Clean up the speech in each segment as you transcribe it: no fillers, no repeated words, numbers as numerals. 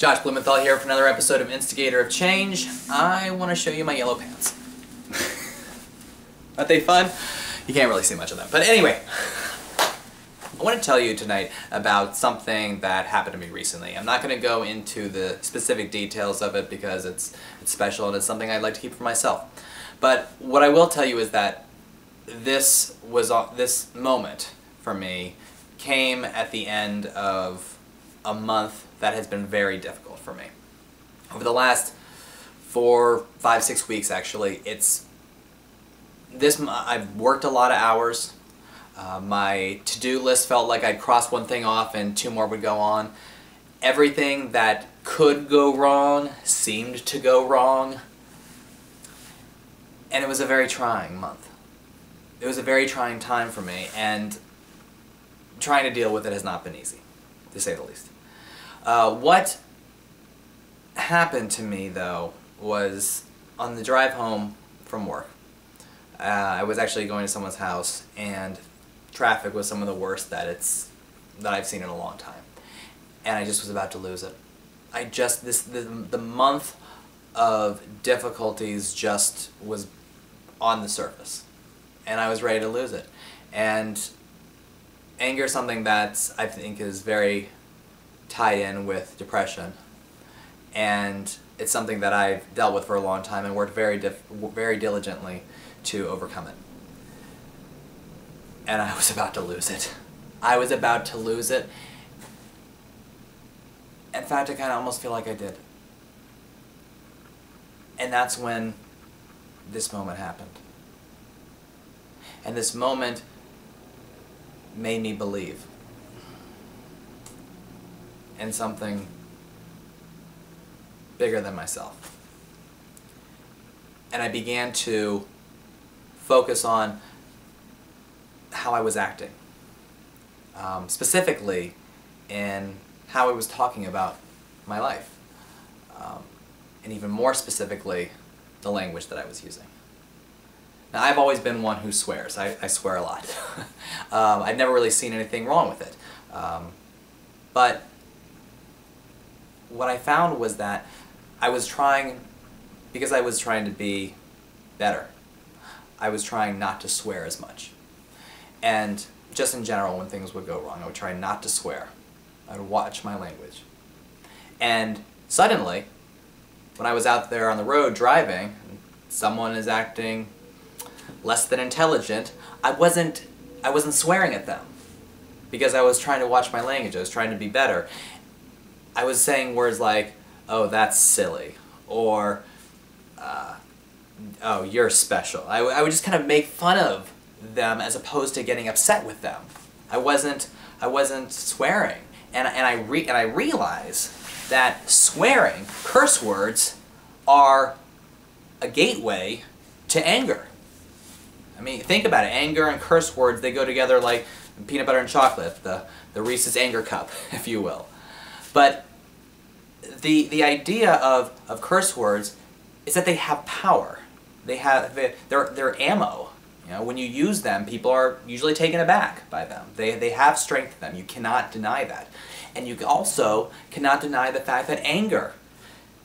Josh Blumenthal here for another episode of Instigator of Change. I want to show you my yellow pants. Aren't they fun? You can't really see much of them. But anyway, I want to tell you tonight about something that happened to me recently. I'm not going to go into the specific details of it because it's special and it's something I'd like to keep for myself. But what I will tell you is that this moment for me came at the end of a month that has been very difficult for me. Over the last 4, 5, 6 weeks, actually, I've worked a lot of hours. My to-do list felt like I'd cross one thing off and 2 more would go on. Everything that could go wrong seemed to go wrong. And it was a very trying month. It was a very trying time for me, and trying to deal with it has not been easy, to say the least. What happened to me, though, was on the drive home from work. I was actually going to someone's house, and traffic was some of the worst that I've seen in a long time. And I just was about to lose it. The month of difficulties just was on the surface, and I was ready to lose it. And anger is something that I think is very tied in with depression, and it's something that I've dealt with for a long time and worked very diligently to overcome it. And I was about to lose it. I was about to lose it. In fact, I kind of almost feel like I did. And that's when this moment happened. And this moment made me believe in something bigger than myself. And I began to focus on how I was acting. Specifically in how I was talking about my life. And even more specifically, the language that I was using. Now, I've always been one who swears. I swear a lot. I've never really seen anything wrong with it. But what I found was that because I was trying to be better, I was trying not to swear as much. And just in general, when things would go wrong, I would try not to swear. I would watch my language. And suddenly, when I was out there on the road driving, and someone is acting less than intelligent, I wasn't swearing at them because I was trying to watch my language. I was trying to be better. I was saying words like, "Oh, that's silly," or "Oh, you're special." I would just kind of make fun of them as opposed to getting upset with them. I wasn't swearing, and I realize that swearing, curse words, are a gateway to anger. I mean, think about it. Anger and curse words, they go together like peanut butter and chocolate, the Reese's anger cup, if you will. But the idea of curse words is that they have power. They're ammo. You know, when you use them, people are usually taken aback by them. They have strength in them. You cannot deny that. And you also cannot deny the fact that anger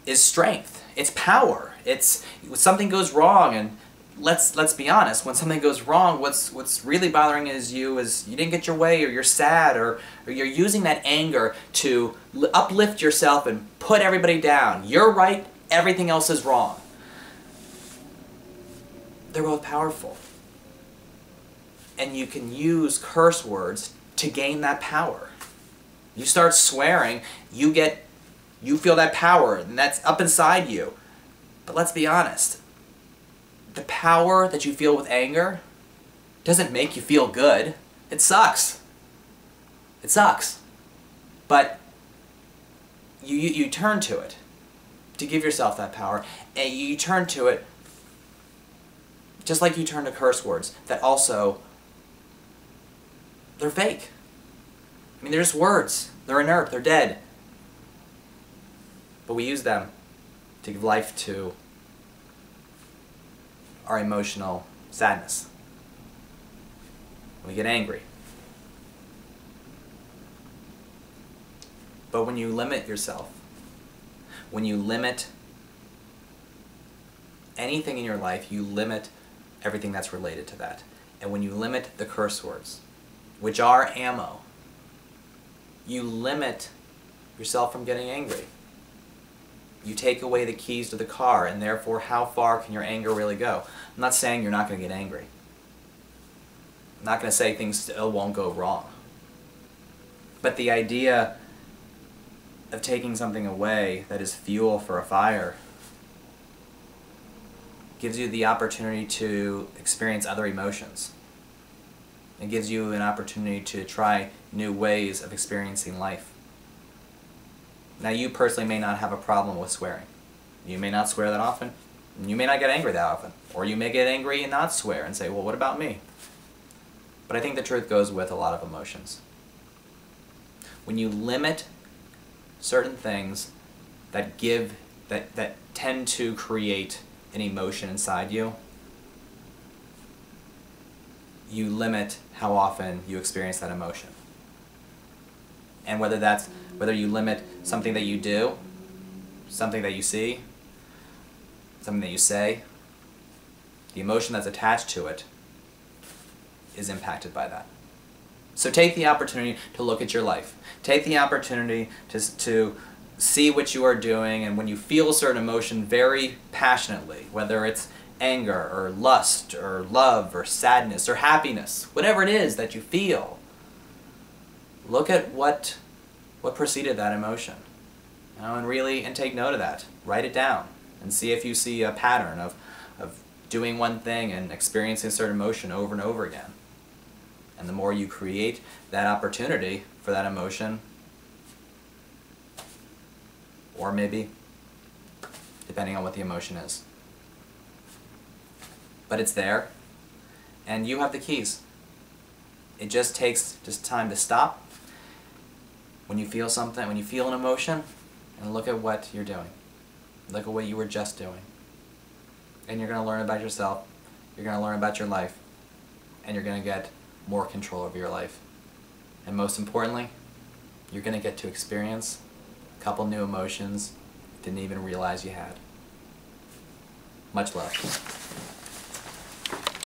is strength. It's power. When something goes wrong, and let's be honest, when something goes wrong, what's really bothering you is you didn't get your way, or you're sad, or you're using that anger to uplift yourself and put everybody down. You're right, everything else is wrong. They're both powerful. And you can use curse words to gain that power. You start swearing, you feel that power, and that's up inside you. But let's be honest. The power that you feel with anger doesn't make you feel good. It sucks. It sucks. But you turn to it to give yourself that power, and you turn to it just like you turn to curse words that also, they're fake. I mean, they're just words. They're inert. They're dead. But we use them to give life to our emotional sadness. We get angry. But when you limit yourself When you limit anything in your life, you limit everything that's related to that. And when you limit the curse words, which are ammo, you limit yourself from getting angry. You take away the keys to the car, and therefore how far can your anger really go? I'm not saying you're not going to get angry. I'm not going to say things still won't go wrong. But the idea of taking something away that is fuel for a fire gives you the opportunity to experience other emotions. It gives you an opportunity to try new ways of experiencing life. Now, you personally may not have a problem with swearing. You may not swear that often. You may not get angry that often. Or you may get angry and not swear and say, well, what about me? But I think the truth goes with a lot of emotions. When you limit certain things that tend to create an emotion inside you, you limit how often you experience that emotion. And whether you limit something that you do, something that you see, something that you say, the emotion that's attached to it is impacted by that. So take the opportunity to look at your life. Take the opportunity to see what you are doing, and when you feel a certain emotion very passionately, whether it's anger or lust or love or sadness or happiness, whatever it is that you feel, look at what preceded that emotion, and take note of that. Write it down and see if you see a pattern of doing one thing and experiencing a certain emotion over and over again. And the more you create that opportunity for that emotion, or maybe, depending on what the emotion is. But it's there, and you have the keys. It just takes time to stop when you feel something, when you feel an emotion, and look at what you're doing. Look at what you were just doing. And you're going to learn about yourself, you're going to learn about your life, and you're going to get more control over your life. And most importantly, you're going to get to experience a couple new emotions you didn't even realize you had. Much love.